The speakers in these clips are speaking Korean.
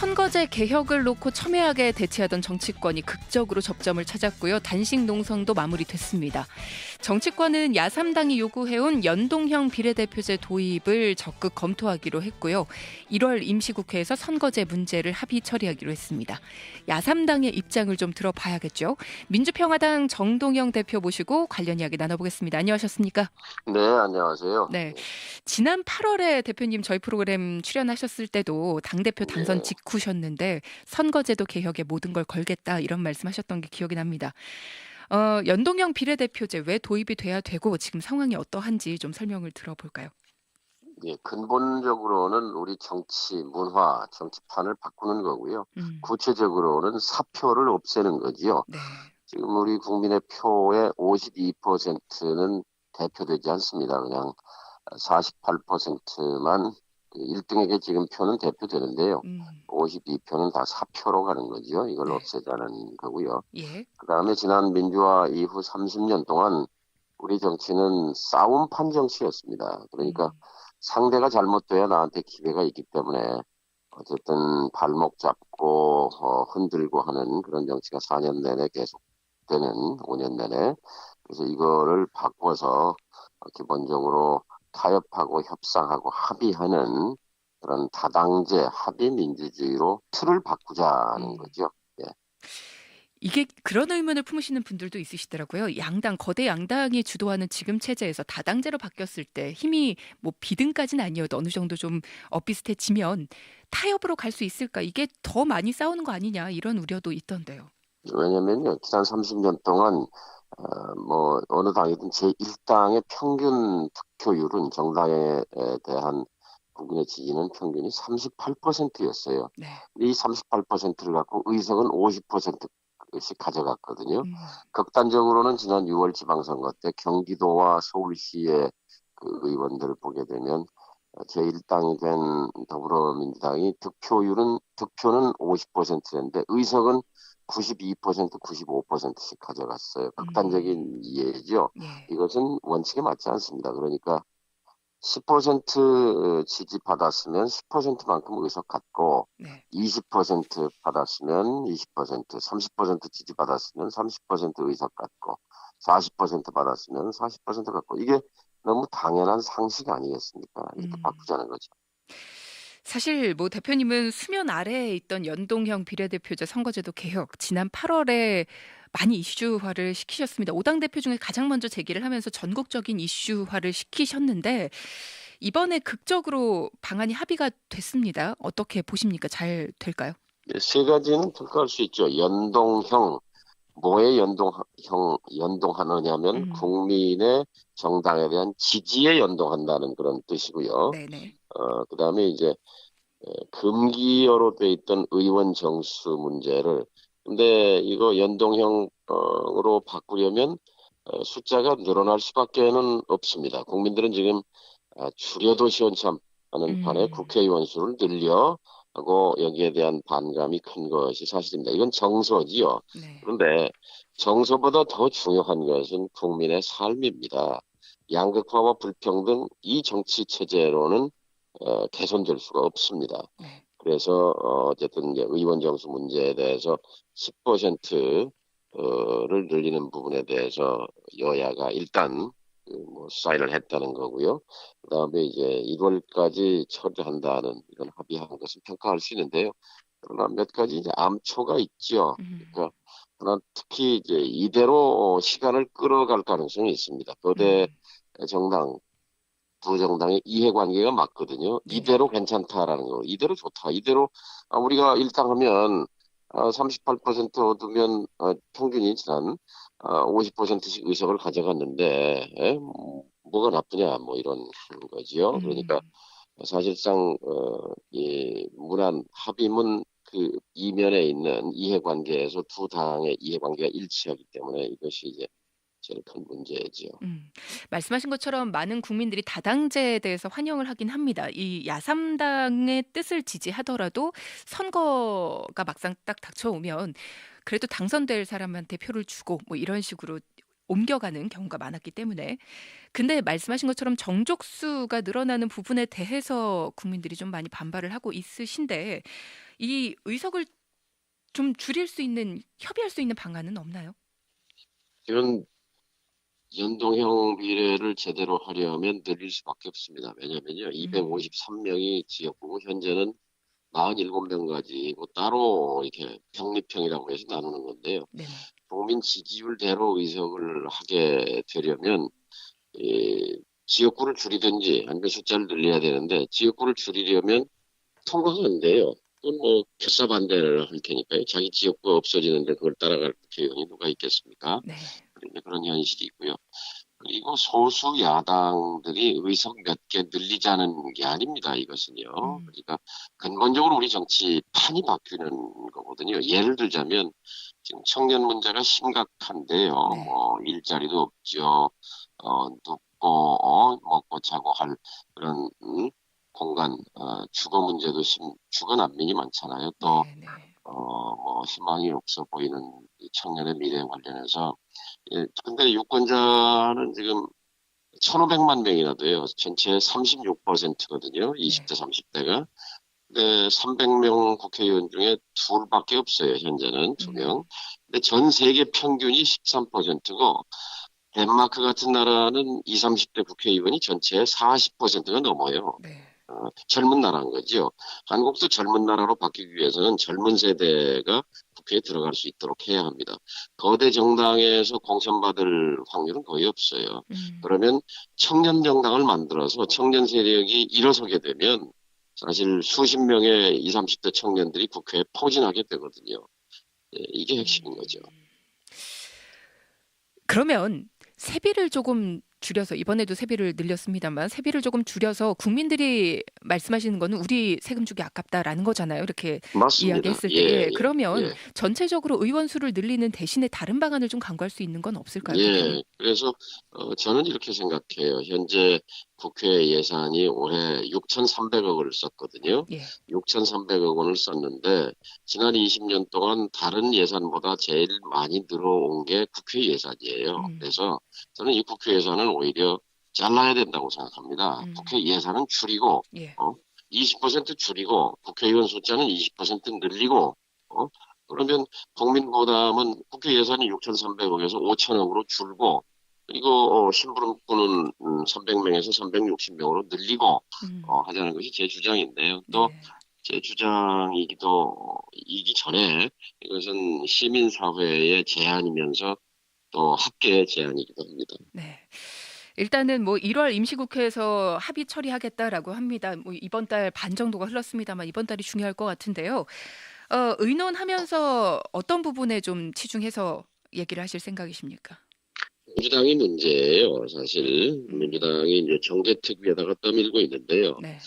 선거제 개혁을 놓고 첨예하게 대치하던 정치권이 극적으로 접점을 찾았고요. 단식 농성도 마무리됐습니다. 정치권은 야3당이 요구해온 연동형 비례대표제 도입을 적극 검토하기로 했고요. 1월 임시국회에서 선거제 문제를 합의 처리하기로 했습니다. 야3당의 입장을 좀 들어봐야겠죠. 민주평화당 정동영 대표 모시고 관련 이야기 나눠보겠습니다. 안녕하셨습니까? 네, 안녕하세요. 네. 지난 8월에 대표님 저희 프로그램 출연하셨을 때도 당대표 당선 네. 직후셨는데 선거제도 개혁에 모든 걸 걸겠다 이런 말씀하셨던 게 기억이 납니다. 연동형 비례대표제 왜 도입이 돼야 되고 지금 상황이 어떠한지 좀 설명을 들어볼까요? 예, 근본적으로는 우리 정치 문화, 정치판을 바꾸는 거고요. 음, 구체적으로는 사표를 없애는 거지요. 네. 지금 우리 국민의 표의 52%는 대표되지 않습니다. 그냥 48%만 1등에게 지금 표는 대표되는데요. 음, 52표는 다 사표로 가는 거죠. 이걸 네. 없애자는 거고요. 예. 그다음에 지난 민주화 이후 30년 동안 우리 정치는 싸움판 정치였습니다. 그러니까 음, 상대가 잘못돼야 나한테 기회가 있기 때문에 어쨌든 발목 잡고 흔들고 하는 그런 정치가 4년 내내 계속되는 5년 내내. 그래서 이거를 바꿔서 기본적으로 타협하고 협상하고 합의하는 그런 다당제 합의 민주주의로 틀을 바꾸자는 음. 거죠. 예. 이게 그런 의문을 품으시는 분들도 있으시더라고요. 거대 양당이 주도하는 지금 체제에서 다당제로 바뀌었을 때 힘이 뭐 비등까지는 아니어도 어느 정도 좀 엇비슷해지면 타협으로 갈 수 있을까? 이게 더 많이 싸우는 거 아니냐 이런 우려도 있던데요. 왜냐면요, 지난 30년 동안, 뭐, 어느 당이든 제1당의 평균 득표율은 정당에 대한 국민의 지지는 평균이 38%였어요. 네. 이 38%를 갖고 의석은 50%씩 가져갔거든요. 음, 극단적으로는 지난 6월 지방선거 때 경기도와 서울시의 그 의원들을 보게 되면 제1당이 된 더불어민주당이 득표는 50%인데 의석은 92%, 95%씩 가져갔어요. 음, 극단적인 이해죠. 예. 이것은 원칙에 맞지 않습니다. 그러니까 10% 지지받았으면 10%만큼 의석 갖고 네. 20% 받았으면 20%, 30% 지지받았으면 30% 의석 갖고 40% 받았으면 40% 갖고 이게 너무 당연한 상식 아니겠습니까? 이렇게 음. 바꾸자는 거죠. 사실 뭐 대표님은 수면 아래에 있던 연동형 비례대표제 선거제도 개혁 지난 8월에 많이 이슈화를 시키셨습니다. 5당 대표 중에 가장 먼저 제기를 하면서 전국적인 이슈화를 시키셨는데 이번에 극적으로 방안이 합의가 됐습니다. 어떻게 보십니까? 잘 될까요? 세 가지는 평가할 수 있죠. 연동형, 뭐에 연동하느냐면 음, 국민의 정당에 대한 지지에 연동한다는 그런 뜻이고요. 네네. 그다음에 이제 금기어로 돼 있던 의원 정수 문제를 근데 이거 연동형으로 바꾸려면 숫자가 늘어날 수밖에는 없습니다. 국민들은 지금 줄여도 시원찮다는 판에 음, 국회의원 수를 늘려 하고 여기에 대한 반감이 큰 것이 사실입니다. 이건 정서지요. 네. 그런데 정서보다 더 중요한 것은 국민의 삶입니다. 양극화와 불평등 이 정치 체제로는 개선될 수가 없습니다. 네. 그래서 어쨌든 이제 의원 정수 문제에 대해서 10%를 늘리는 부분에 대해서 여야가 일단 그뭐 사인을 했다는 거고요. 그다음에 이제 1월까지 처리한다는 이런 합의한 것은 평가할 수 있는데요. 그러나 몇 가지 이제 암초가 있죠. 음, 그러니까 하나 특히 이제 이대로 시간을 끌어갈 가능성이 있습니다. 거대 음, 정당 두 정당의 이해관계가 맞거든요. 네네. 이대로 괜찮다라는 거. 이대로 좋다. 이대로 우리가 일당하면 38% 얻으면 평균이 지난 50%씩 의석을 가져갔는데 뭐가 나쁘냐 뭐 이런 거지요. 그러니까 음. 사실상 이 문안 합의문 그 이면에 있는 이해관계에서 두 당의 이해관계가 일치하기 때문에 이것이 이제 제일 큰 문제지요. 말씀하신 것처럼 많은 국민들이 다당제에 대해서 환영을 하긴 합니다. 이 야3당의 뜻을 지지하더라도 선거가 막상 딱 닥쳐오면 그래도 당선될 사람한테 표를 주고 뭐 이런 식으로 옮겨가는 경우가 많았기 때문에. 근데 말씀하신 것처럼 정족수가 늘어나는 부분에 대해서 국민들이 좀 많이 반발을 하고 있으신데 이 의석을 좀 줄일 수 있는 협의할 수 있는 방안은 없나요? 이런 연동형 비례를 제대로 하려면 늘릴 수밖에 없습니다. 왜냐면요, 음. 253명이 지역구고 현재는 47명 가지고 따로 이렇게 병립형이라고 해서 나누는 건데요. 네네. 국민 지지율대로 의석을 하게 되려면 지역구를 줄이든지 아니면 숫자를 늘려야 되는데 지역구를 줄이려면 통과가 안 돼요. 그건 뭐 결사 반대를 할 테니까요. 자기 지역구가 없어지는데 그걸 따라갈 국회의원이 누가 있겠습니까? 네. 그런 현실이 있고요. 그리고 소수 야당들이 의석 몇 개 늘리자는 게 아닙니다. 이것은요. 음. 그러니까 근본적으로 우리 정치판이 바뀌는 거거든요. 예를 들자면 지금 청년 문제가 심각한데요. 네. 뭐 일자리도 없죠. 눕고 먹고 자고 할 그런 공간, 주거 문제도 주거 난민이 많잖아요. 또 네네. 뭐 희망이 없어 보이는 이 청년의 미래 관련해서 근데 유권자는 지금 1,500만 명이나 돼요. 전체 36%거든요. 네. 20대, 30대가. 근데 300명 국회의원 중에 둘밖에 없어요. 현재는 두 명. 음. 근데 전 세계 평균이 13%고 덴마크 같은 나라는 20, 30대 국회의원이 전체의 40%가 넘어요. 네. 젊은 나라인 거죠. 한국도 젊은 나라로 바뀌기 위해서는 젊은 세대가 국회에 들어갈 수 있도록 해야 합니다. 거대 정당에서 공천받을 확률은 거의 없어요. 음. 그러면 청년 정당을 만들어서 청년 세력이 일어서게 되면 사실 수십 명의 20, 30대 청년들이 국회에 포진하게 되거든요. 이게 핵심인 거죠. 그러면 세비를 조금 줄여서 이번에도 세비를 늘렸습니다만 세비를 조금 줄여서 국민들이 말씀하시는 거는 우리 세금 주기 아깝다라는 거잖아요. 이렇게 맞습니다. 이야기했을 때. 예, 예, 예, 그러면 예. 전체적으로 의원 수를 늘리는 대신에 다른 방안을 좀 강구할 수 있는 건 없을까요, 대표님? 예, 그래서 저는 이렇게 생각해요. 현재 국회 예산이 올해 6,300억을 썼거든요. 예. 6,300억 원을 썼는데 지난 20년 동안 다른 예산보다 제일 많이 늘어온 게 국회 예산이에요. 음. 그래서 저는 이 국회 예산은 오히려 잘라야 된다고 생각합니다. 음. 국회 예산은 줄이고 예. 20% 줄이고 국회의원 숫자는 20% 늘리고 그러면 국민 부담은 국회 예산이 6,300억에서 5천억으로 줄고 그리고 심부름꾼은 300명에서 360명으로 늘리고 음. 하자는 것이 제 주장인데요. 또 네. 제 주장이기 전에 이것은 시민사회의 제안이면서 또 학계의 제안이기도 합니다. 네. 일단은 뭐 1월 임시국회에서 합의 처리하겠다라고 합니다. 뭐 이번 달 반 정도가 흘렀습니다만 이번 달이 중요할 것 같은데요. 의논하면서 어떤 부분에 좀 치중해서 얘기를 하실 생각이십니까? 민주당이 문제예요. 사실 음. 민주당이 이제 정계특위에다가 떠밀고 있는데요. 네.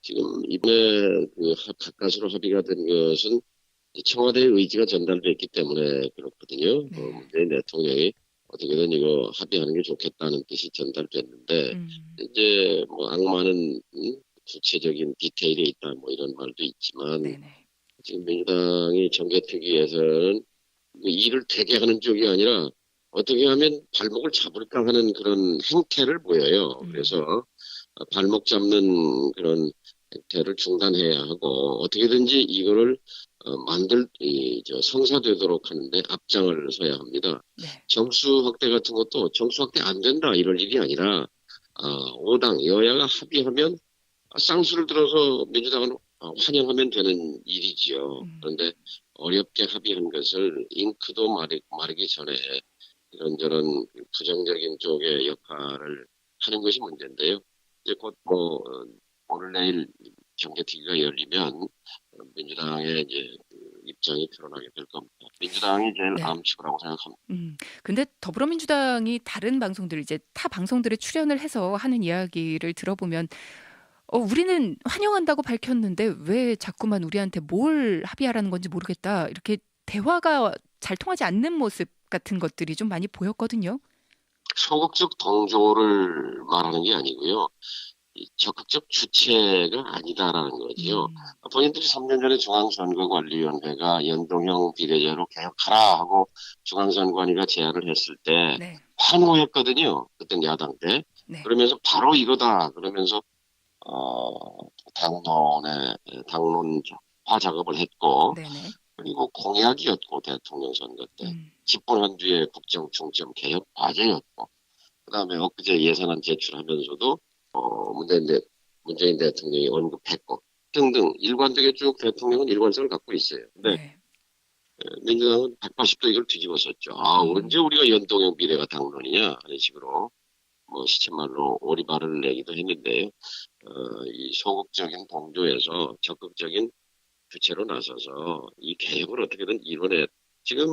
지금 이번에 그 가까스로 합의가 된 것은 청와대의 의지가 전달됐기 때문에 그렇거든요. 네. 문재인 대통령이 어떻게든 이거 합의하는 게 좋겠다는 뜻이 전달됐는데 음. 이제 뭐 악마는 구체적인 디테일에 있다 뭐 이런 말도 있지만 네네. 지금 민주당이 정계특위에서는 뭐 일을 되게 하는 쪽이 아니라 어떻게 하면 발목을 잡을까 하는 그런 행태를 보여요. 음. 그래서 발목 잡는 그런 행태를 중단해야 하고 어떻게든지 이거를 성사되도록 하는데 앞장을 서야 합니다. 네. 정수 확대 같은 것도 정수 확대 안 된다 이럴 일이 아니라 5당 여야가 합의하면 쌍수를 들어서 민주당은 환영하면 되는 일이지요. 음. 그런데 어렵게 합의한 것을 잉크도 마르기 전에 이런저런 부정적인 쪽의 역할을 하는 것이 문제인데요. 이제 곧 오늘 내일 정개특위가 열리면 민주당의 이제 그 입장이 드러나게 될 겁니다. 민주당이 제일 네. 암축이라고 생각합니다. 근데 더불어민주당이 다른 방송들 이제 타 방송들에 출연을 해서 하는 이야기를 들어보면 우리는 환영한다고 밝혔는데 왜 자꾸만 우리한테 뭘 합의하라는 건지 모르겠다. 이렇게 대화가 잘 통하지 않는 모습 같은 것들이 좀 많이 보였거든요. 소극적 동조를 말하는 게 아니고요. 이 적극적 주체가 아니다라는 거지요. 음, 본인들이 3년 전에 중앙선거관리위원회가 연동형 비례제로 개혁하라 하고 중앙선관위가 제안을 했을 때 네, 환호했거든요. 그땐 야당 때. 네, 그러면서 바로 이거다. 그러면서 어, 당론화 작업을 했고, 네, 네. 그리고 공약이었고 대통령 선거 때 음, 집권한 뒤에 국정 중점 개혁 과제였고, 그다음에 엊그제 예산안 제출하면서도 문재인 대통령이 언급했고 등등 일관되게 쭉 대통령은 일관성을 갖고 있어요. 근데 네. 민주당은 180도 이걸 뒤집어섰죠. 아, 언제 음, 우리가 연동형 비례가 당론이냐 하는 식으로 뭐 시쳇말로 오리발을 내기도 했는데요. 이 소극적인 동조에서 적극적인 주체로 나서서 이 개혁을 어떻게든 이뤄내. 지금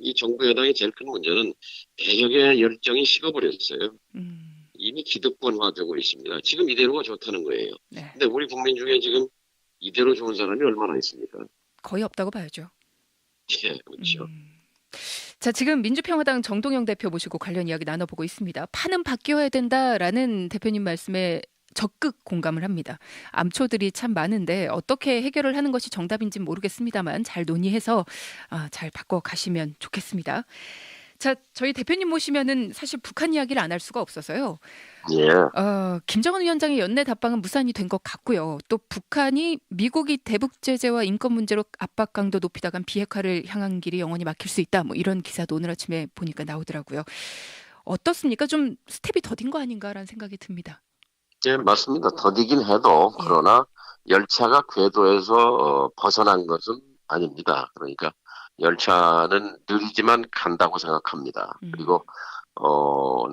이 정부 여당의 제일 큰 문제는 개혁의 열정이 식어버렸어요. 음, 이미 기득권화되고 있습니다. 지금 이대로가 좋다는 거예요. 네. 근데 우리 국민 중에 지금 이대로 좋은 사람이 얼마나 있습니까? 거의 없다고 봐야죠. 예, 그렇죠. 음. 자, 지금 민주평화당 정동영 대표 모시고 관련 이야기 나눠보고 있습니다. 판은 바뀌어야 된다라는 대표님 말씀에 적극 공감을 합니다. 암초들이 참 많은데 어떻게 해결을 하는 것이 정답인지는 모르겠습니다만 잘 논의해서 잘 바꿔 가시면 좋겠습니다. 자, 저희 대표님 모시면은 사실 북한 이야기를 안 할 수가 없어서요. 예, 김정은 위원장의 연내 답방은 무산이 된 것 같고요. 또 북한이 미국이 대북 제재와 인권 문제로 압박 강도 높이다간 비핵화를 향한 길이 영원히 막힐 수 있다. 뭐 이런 기사도 오늘 아침에 보니까 나오더라고요. 어떻습니까? 좀 스텝이 더딘 거 아닌가라는 생각이 듭니다. 예, 맞습니다. 더디긴 해도 예. 그러나 열차가 궤도에서 벗어난 것은 아닙니다. 그러니까 열차는 느리지만 간다고 생각합니다. 음, 그리고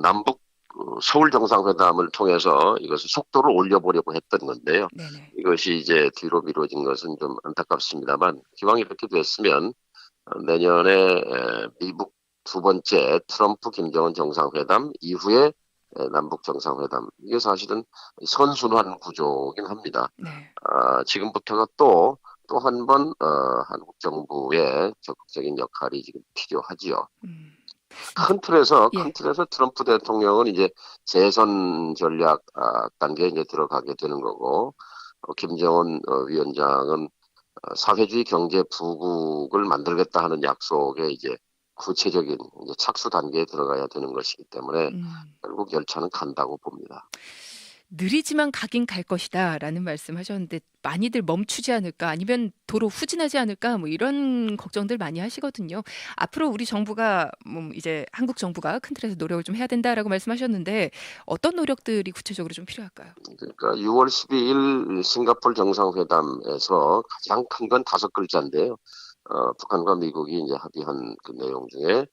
남북 서울 정상회담을 통해서 이것을 속도를 올려보려고 했던 건데요. 네네. 이것이 이제 뒤로 미뤄진 것은 좀 안타깝습니다만 기왕 이렇게 됐으면 내년에 미국 두 번째 트럼프 김정은 정상회담 이후에 남북 정상회담 이게 사실은 선순환 구조긴 합니다. 네. 지금부터가 또 한 번 한국 정부의 적극적인 역할이 지금 필요하지요. 음, 큰 예. 틀에서 트럼프 대통령은 이제 재선 전략 단계에 이제 들어가게 되는 거고, 김정은 위원장은 사회주의 경제 부국을 만들겠다 하는 약속에 이제 구체적인 이제 착수 단계에 들어가야 되는 것이기 때문에 음. 결국 열차는 간다고 봅니다. 느리지만 가긴 갈 것이다라는 말씀하셨는데 많이들 멈추지 않을까 아니면 도로 후진하지 않을까 뭐 이런 걱정들 많이 하시거든요. 앞으로 우리 정부가 뭐 이제 한국 정부가 큰 틀에서 노력을 좀 해야 된다라고 말씀하셨는데 어떤 노력들이 구체적으로 좀 필요할까요? 그러니까 6월 12일 싱가포르 정상회담에서 가장 큰 건 다섯 글자인데요. 북한과 미국이 이제 합의한 그 내용 중에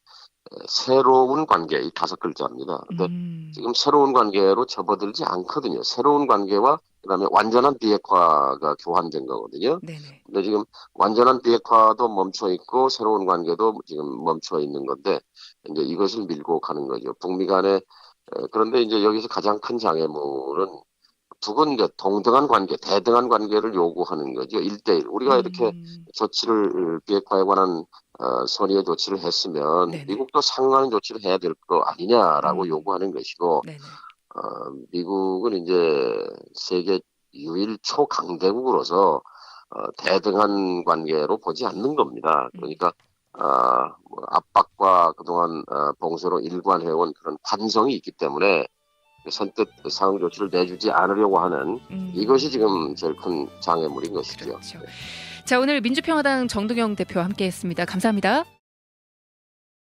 새로운 관계, 이 다섯 글자입니다. 근데 음, 지금 새로운 관계로 접어들지 않거든요. 새로운 관계와 그다음에 완전한 비핵화가 교환된 거거든요. 네네. 근데 지금 완전한 비핵화도 멈춰 있고 새로운 관계도 지금 멈춰 있는 건데 이제 이것을 밀고 가는 거죠. 북미 간에 그런데 이제 여기서 가장 큰 장애물은 북은 이제 동등한 관계, 대등한 관계를 요구하는 거죠. 1대1. 우리가 이렇게 음, 비핵화에 관한 선의의 조치를 했으면 네네. 미국도 상응하는 조치를 해야 될 거 아니냐라고 음, 요구하는 것이고 네네. 어, 미국은 이제 세계 유일 초강대국으로서 대등한 관계로 보지 않는 겁니다. 음, 그러니까 뭐 압박과 그동안 봉쇄로 일관해온 그런 관성이 있기 때문에 선뜻 상응 조치를 내주지 않으려고 하는 이것이 음, 지금 제일 큰 장애물인 것이죠. 그렇죠. 자, 오늘 민주평화당 정동영 대표와 함께했습니다. 감사합니다.